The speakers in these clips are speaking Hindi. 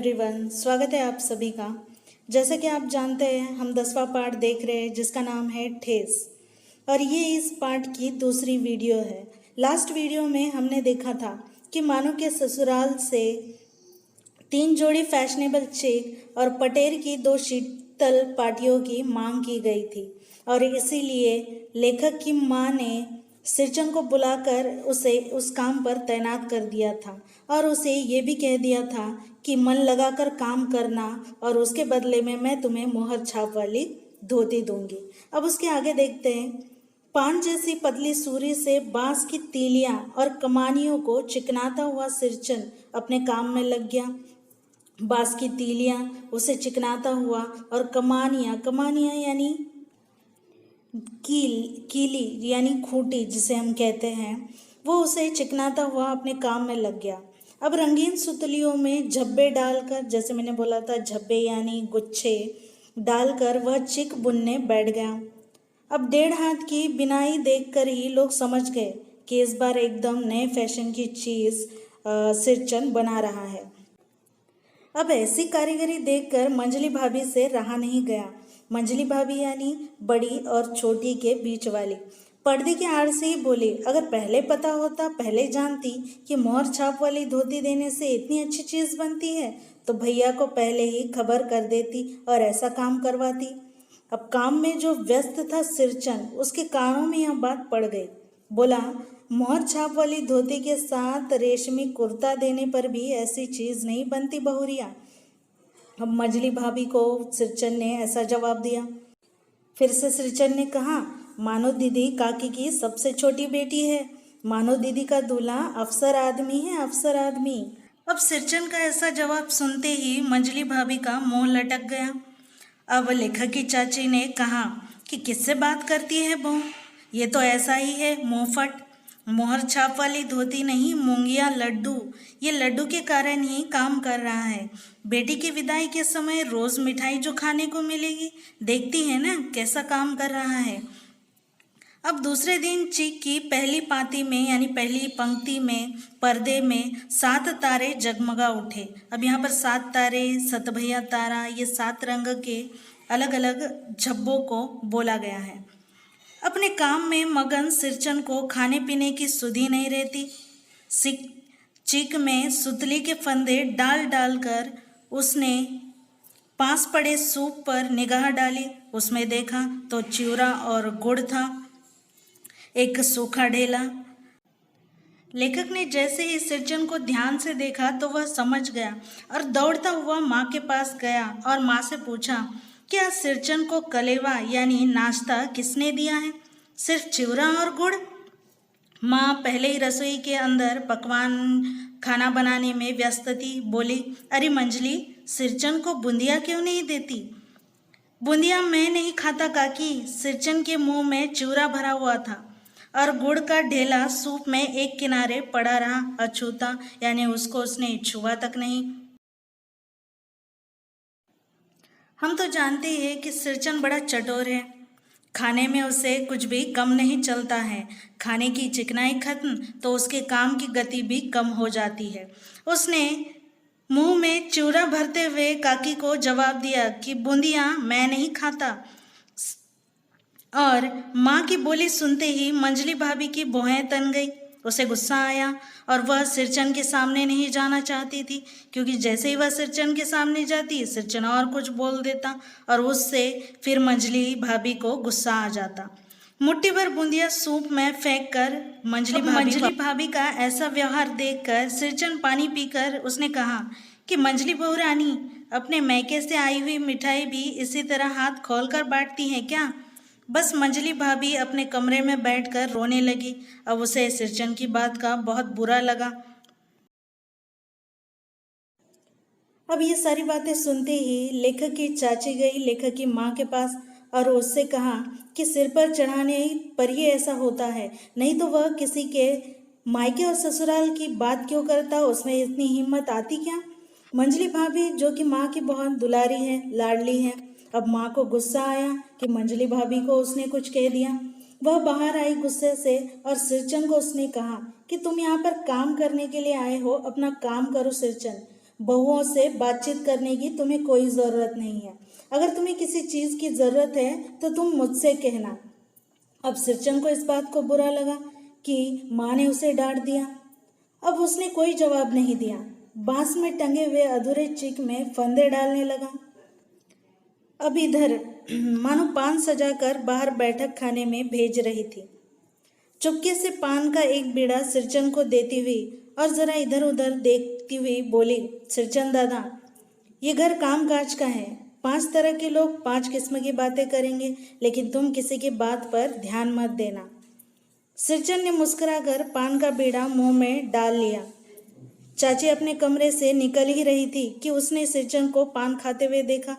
एवरीवन, स्वागत है आप सभी का। जैसा कि आप जानते हैं, हम 10वां पार्ट देख रहे हैं जिसका नाम है ठेस, और ये इस पार्ट की दूसरी वीडियो है। लास्ट वीडियो में हमने देखा था कि मानो के ससुराल से 3 जोड़ी फैशनेबल चेक और पटेर की 2 शीतल पार्टियों की मांग की गई थी, और इसीलिए लेखक की माँ ने सिरचन को बुलाकर उसे उस काम पर तैनात कर दिया था और उसे ये भी कह दिया था कि मन लगाकर काम करना और उसके बदले में मैं तुम्हें मोहर छाप वाली धोती दूंगी। अब उसके आगे देखते हैं। पान जैसी पतली सूरी से बांस की तीलियां और कमानियों को चिकनाता हुआ सिरचन अपने काम में लग गया। बांस की तीलियां उसे चिकनाता हुआ और कमानियां यानी कीली यानी खूंटी जिसे हम कहते हैं, वो उसे चिकनाता हुआ अपने काम में लग गया। अब रंगीन सुतलियों में झब्बे डालकर, जैसे मैंने बोला था झब्बे यानी गुच्छे डालकर, वह चिक बुनने बैठ गया। अब 1.5 हाथ की बिनाई देखकर ही लोग समझ गए कि इस बार एकदम नए फैशन की चीज़ सिरचन बना रहा है। अब ऐसी कारीगरी देखकर मंजली भाभी से रहा नहीं गया। मंजली भाभी यानी बड़ी और छोटी के बीच वाली पर्दे की आड़ से ही बोली, अगर पहले पता होता, पहले जानती कि मोहर छाप वाली धोती देने से इतनी अच्छी चीज़ बनती है तो भैया को पहले ही खबर कर देती और ऐसा काम करवाती। अब काम में जो व्यस्त था सिरचन, उसके कानों में यह बात पड़ गई। बोला, मोहर छाप वाली धोती के साथ रेशमी कुर्ता देने पर भी ऐसी चीज़ नहीं बनती बहुरिया। अब मंजली भाभी को सिरचन ने ऐसा जवाब दिया। फिर से सिरचन ने कहा, मानो दीदी काकी की सबसे छोटी बेटी है, मानो दीदी का दूल्हा अफसर आदमी है, अफसर आदमी। अब सिरचन का ऐसा जवाब सुनते ही मंजली भाभी का मुंह लटक गया। अब लेखक की चाची ने कहा कि किससे बात करती है बहू, ये तो ऐसा ही है मुंहफट। मोहर छाप वाली धोती नहीं, मूंगिया लड्डू। ये लड्डू के कारण ही काम कर रहा है। बेटी की विदाई के समय रोज मिठाई जो खाने को मिलेगी, देखती है ना कैसा काम कर रहा है। अब दूसरे दिन चीक की पहली पाती में यानी पहली पंक्ति में पर्दे में 7 तारे जगमगा उठे। अब यहाँ पर 7 तारे, सतभैया तारा, ये 7 रंग के अलग अलग झब्बों को बोला गया है। अपने काम में मगन सिरचन को खाने पीने की सुधि नहीं रहती। चीक में सुतली के फंदे डाल डालकर उसने पास पड़े सूप पर निगाह डाली। उसमें देखा तो चिवड़ा और गुड़ था, एक सूखा ढेला। लेखक ने जैसे ही सिरचन को ध्यान से देखा तो वह समझ गया और दौड़ता हुआ माँ के पास गया और माँ से पूछा, क्या सिरचन को कलेवा यानी नाश्ता किसने दिया है? सिर्फ चिवड़ा और गुड़? माँ पहले ही रसोई के अंदर पकवान खाना बनाने में व्यस्त थी। बोली, अरे मंजली, सिरचन को बूंदिया क्यों नहीं देती? बूंदिया मैं नहीं खाता काकी। सिरचन के मुंह में चिवड़ा भरा हुआ था और गुड़ का ढेला सूप में एक किनारे पड़ा रहा अछूता, यानी उसको उसने छुआ तक नहीं। हम तो जानते हैं कि सिरचन बड़ा चटोर है, खाने में उसे कुछ भी कम नहीं चलता है। खाने की चिकनाई खत्म तो उसके काम की गति भी कम हो जाती है। उसने मुंह में चिवड़ा भरते हुए काकी को जवाब दिया कि बूंदिया मैं नहीं खाता। और माँ की बोली सुनते ही मंजली भाभी की भौहें तन गई। उसे गुस्सा आया और वह सिरचन के सामने नहीं जाना चाहती थी, क्योंकि जैसे ही वह सिरचन के सामने जाती, सिरचन और कुछ बोल देता और उससे फिर मंजली भाभी को गुस्सा आ जाता। मुट्ठी भर बूंदिया सूप में फेंक कर मंजली भाभी का ऐसा व्यवहार देखकर सिरचन पानी पीकर उसने कहा कि मंजली बहू रानी, अपने मैके से आई हुई मिठाई भी इसी तरह हाथ खोलकर बांटती हैं क्या? बस मंजली भाभी अपने कमरे में बैठकर रोने लगी। अब उसे सिरचन की बात का बहुत बुरा लगा। अब ये सारी बातें सुनते ही लेखक की चाची गई लेखक की माँ के पास और उससे कहा कि सिर पर चढ़ाने पर ही ऐसा होता है, नहीं तो वह किसी के मायके और ससुराल की बात क्यों करता, उसमें इतनी हिम्मत आती क्या? मंजली भाभी जो कि माँ की बहुत दुलारी है, लाडली है, अब माँ को गुस्सा आया कि मंजली भाभी को उसने कुछ कह दिया। वह बाहर आई गुस्से से और सिरचन को उसने कहा कि तुम यहाँ पर काम करने के लिए आए हो, अपना काम करो सिरचन। बहुओं से बातचीत करने की तुम्हें कोई ज़रूरत नहीं है। अगर तुम्हें किसी चीज़ की ज़रूरत है तो तुम मुझसे कहना। अब सिरचन को इस बात को बुरा लगा कि माँ ने उसे डांट दिया। अब उसने कोई जवाब नहीं दिया। बांस में टंगे हुए अधूरे चिक में फंदे डालने लगा। अब इधर मानो पान सजाकर बाहर बैठक खाने में भेज रही थी। चुपके से पान का एक बीड़ा सिरचन को देती हुई और जरा इधर उधर देखती हुई बोली, सिरचन दादा, ये घर काम काज का है। 5 तरह के लोग 5 किस्म की बातें करेंगे, लेकिन तुम किसी की बात पर ध्यान मत देना। सिरचन ने मुस्कुराकर पान का बीड़ा मुंह में डाल लिया। चाची अपने कमरे से निकल ही रही थी कि उसने सिरचन को पान खाते हुए देखा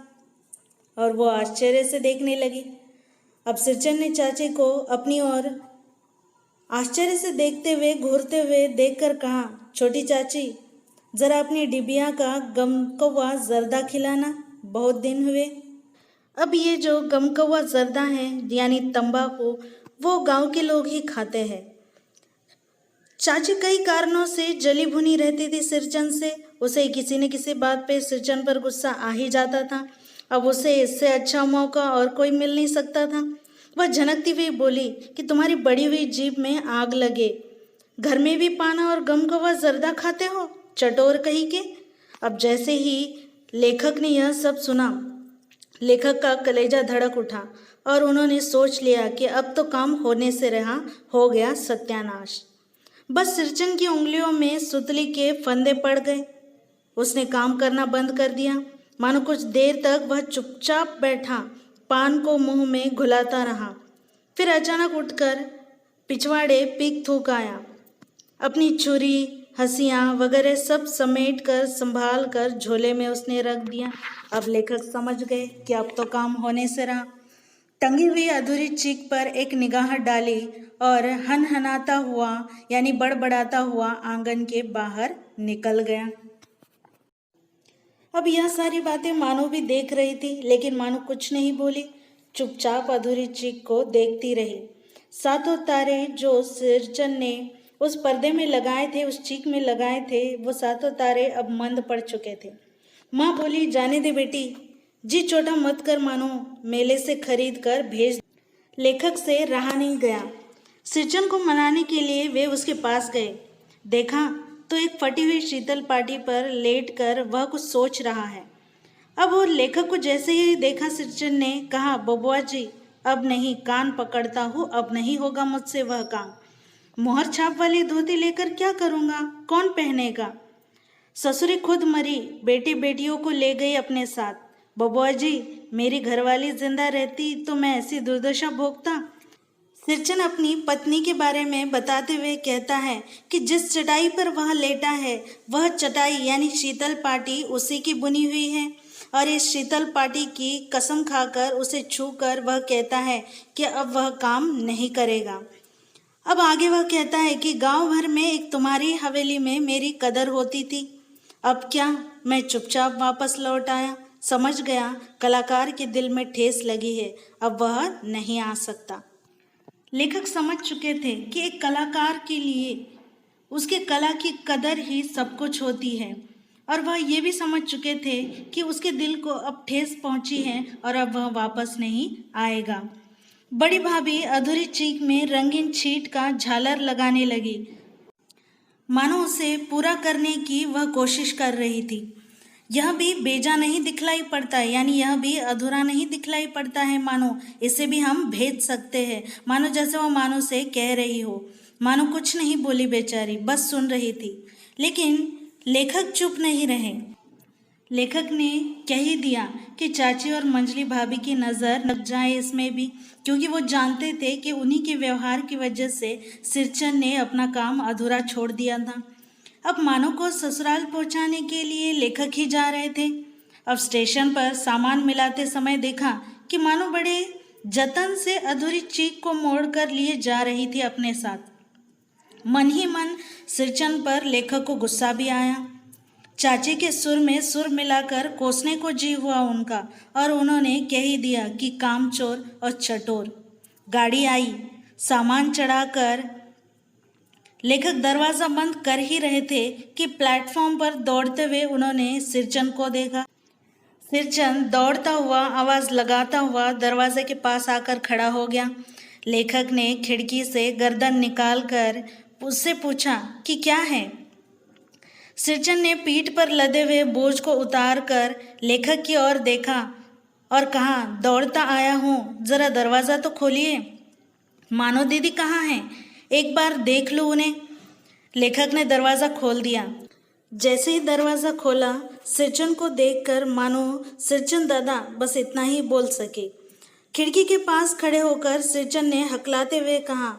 और वो आश्चर्य से देखने लगी। अब सिरचन ने चाची को अपनी ओर आश्चर्य से देखते हुए घूरते हुए देखकर कहा, छोटी चाची, जरा अपनी डिबिया का गमकवा जर्दा खिलाना, बहुत दिन हुए। अब ये जो गमकवा जर्दा है यानी तंबाकू, वो गांव के लोग ही खाते हैं। चाची कई कारणों से जली भुनी रहती थी सिरचन से। उसे किसी न किसी बात पे सिरचन पर गुस्सा आ ही जाता था। अब उसे इससे अच्छा मौका और कोई मिल नहीं सकता था। वह झनकती हुई बोली कि तुम्हारी बड़ी हुई जीभ में आग लगे, घर में भी पाना और गम का जर्दा खाते हो, चटोर कहीं के। अब जैसे ही लेखक ने यह सब सुना, लेखक का कलेजा धड़क उठा और उन्होंने सोच लिया कि अब तो काम होने से रहा, हो गया सत्यानाश। बस सिरचन की उंगलियों में सुतली के फंदे पड़ गए। उसने काम करना बंद कर दिया। मानो कुछ देर तक वह चुपचाप बैठा पान को मुंह में घुलाता रहा। फिर अचानक उठकर पिछवाड़े पीक थूक आया। अपनी छुरी, हंसियाँ वगैरह सब समेट कर संभाल कर झोले में उसने रख दिया। अब लेखक समझ गए कि अब तो काम होने से रहा। टंगी हुई अधूरी चीख पर एक निगाह डाली और हनहनाता हुआ यानी बड़बड़ाता हुआ आंगन के बाहर निकल गया। अब यह सारी बातें मानो भी देख रही थी, लेकिन मानो कुछ नहीं बोली, चुपचाप अधूरी चीख को देखती रही। सातों तारे जो सिरचन ने उस पर्दे में लगाए थे, उस चीख में लगाए थे, वो सातों तारे अब मंद पड़ चुके थे। माँ बोली, जाने दे बेटी, जी छोटा मत कर, मानो मेले से खरीद कर भेज। लेखक से रहा नहीं गया। सिरचन को मनाने के लिए वे उसके पास गए। देखा तो एक फटी हुई शीतल पाटी पर लेटकर वह कुछ सोच रहा है। अब वो लेखक को जैसे ही देखा, सिरचन ने कहा, बबुआ जी, अब नहीं, कान पकड़ता हूँ, अब नहीं होगा मुझसे वह काम। मोहर छाप वाली धोती लेकर क्या करूँगा, कौन पहनेगा? ससुरी खुद मरी, बेटी बेटियों को ले गई अपने साथ। बबुआ जी, मेरी घरवाली जिंदा रहती तो मैं ऐसी दुर्दशा भोगता। सिरचन अपनी पत्नी के बारे में बताते हुए कहता है कि जिस चटाई पर वह लेटा है, वह चटाई यानी शीतल पाटी उसी की बुनी हुई है, और इस शीतल पाटी की कसम खाकर, उसे छूकर वह कहता है कि अब वह काम नहीं करेगा। अब आगे वह कहता है कि गांव भर में एक तुम्हारी हवेली में मेरी कदर होती थी। अब क्या, मैं चुपचाप वापस लौट आया। समझ गया कलाकार के दिल में ठेस लगी है, अब वह नहीं आ सकता। लेखक समझ चुके थे कि एक कलाकार के लिए उसके कला की कदर ही सब कुछ होती है, और वह ये भी समझ चुके थे कि उसके दिल को अब ठेस पहुंची है और अब वह वापस नहीं आएगा। बड़ी भाभी अधूरी चीख में रंगीन छीट का झालर लगाने लगी, मानो उसे पूरा करने की वह कोशिश कर रही थी। यह भी बेजा नहीं दिखलाई पड़ता है, यानी यह भी अधूरा नहीं दिखलाई पड़ता है, मानो इसे भी हम भेज सकते हैं। मानो जैसे वो मानो से कह रही हो। मानो कुछ नहीं बोली बेचारी, बस सुन रही थी। लेकिन लेखक चुप नहीं रहे। लेखक ने कह ही दिया कि चाची और मंजली भाभी की नज़र लग जाए इसमें भी, क्योंकि वो जानते थे कि उन्हीं के व्यवहार की वजह से सिरचन ने अपना काम अधूरा छोड़ दिया था। अब मानो को ससुराल पहुंचाने के लिए लेखक ही जा रहे थे। अब स्टेशन पर सामान मिलाते समय देखा कि मानो बड़े जतन से अधूरी चीख को मोड़ कर लिए जा रही थी अपने साथ। मन ही मन सिरचन पर लेखक को गुस्सा भी आया। चाची के सुर में सुर मिलाकर कोसने को जी हुआ उनका, और उन्होंने कह ही दिया कि कामचोर और चटोर। गाड़ी आई, सामान चढ़ाकर लेखक दरवाज़ा बंद कर ही रहे थे कि प्लेटफॉर्म पर दौड़ते हुए उन्होंने सिरचंद को देखा। सिरचंद दौड़ता हुआ आवाज़ लगाता हुआ दरवाजे के पास आकर खड़ा हो गया। लेखक ने खिड़की से गर्दन निकालकर उससे पूछा कि क्या है। सिरचंद ने पीठ पर लदे हुए बोझ को उतार कर लेखक की ओर देखा और कहा, दौड़ता आया हूँ, ज़रा दरवाज़ा तो खोलिए। मानो दीदी कहाँ हैं, एक बार देख लूँ उन्हें। लेखक ने दरवाज़ा खोल दिया। जैसे ही दरवाज़ा खोला, सिरचंद को देखकर मानो सिरचंद दादा बस इतना ही बोल सके। खिड़की के पास खड़े होकर सिरचंद ने हकलाते हुए कहा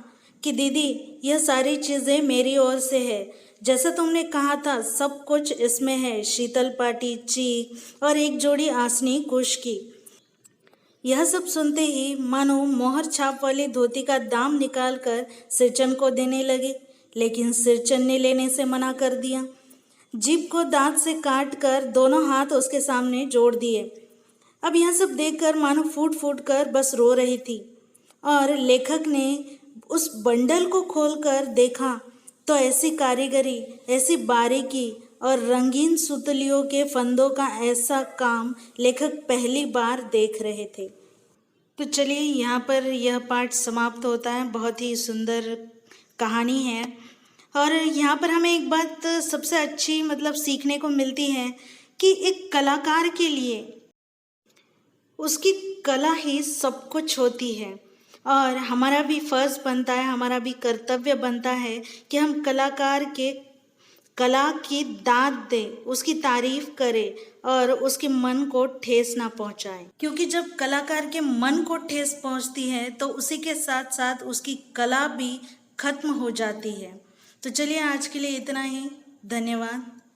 कि दीदी, यह सारी चीज़ें मेरी ओर से है। जैसा तुमने कहा था सब कुछ इसमें है, शीतल पाटी, चीक और एक जोड़ी आसनी कुश की। यह सब सुनते ही मानो मोहर छाप वाली धोती का दाम निकालकर सिरचंद को देने लगे, लेकिन सिरचंद ने लेने से मना कर दिया। जीभ को दांत से काट कर दोनों हाथ उसके सामने जोड़ दिए। अब यह सब देखकर मानो फूट फूट कर बस रो रही थी। और लेखक ने उस बंडल को खोलकर देखा तो ऐसी कारीगरी, ऐसी बारीकी और रंगीन सुतलियों के फंदों का ऐसा काम लेखक पहली बार देख रहे थे। तो चलिए यहाँ पर यह पाठ समाप्त होता है। बहुत ही सुंदर कहानी है और यहाँ पर हमें एक बात सबसे अच्छी सीखने को मिलती है कि एक कलाकार के लिए उसकी कला ही सब कुछ होती है और हमारा भी फर्ज बनता है, हमारा भी कर्तव्य बनता है कि हम कलाकार के कला की दाद दें, उसकी तारीफ करें और उसके मन को ठेस ना पहुंचाएं। क्योंकि जब कलाकार के मन को ठेस पहुंचती है तो उसी के साथ साथ उसकी कला भी खत्म हो जाती है। तो चलिए आज के लिए इतना ही। धन्यवाद।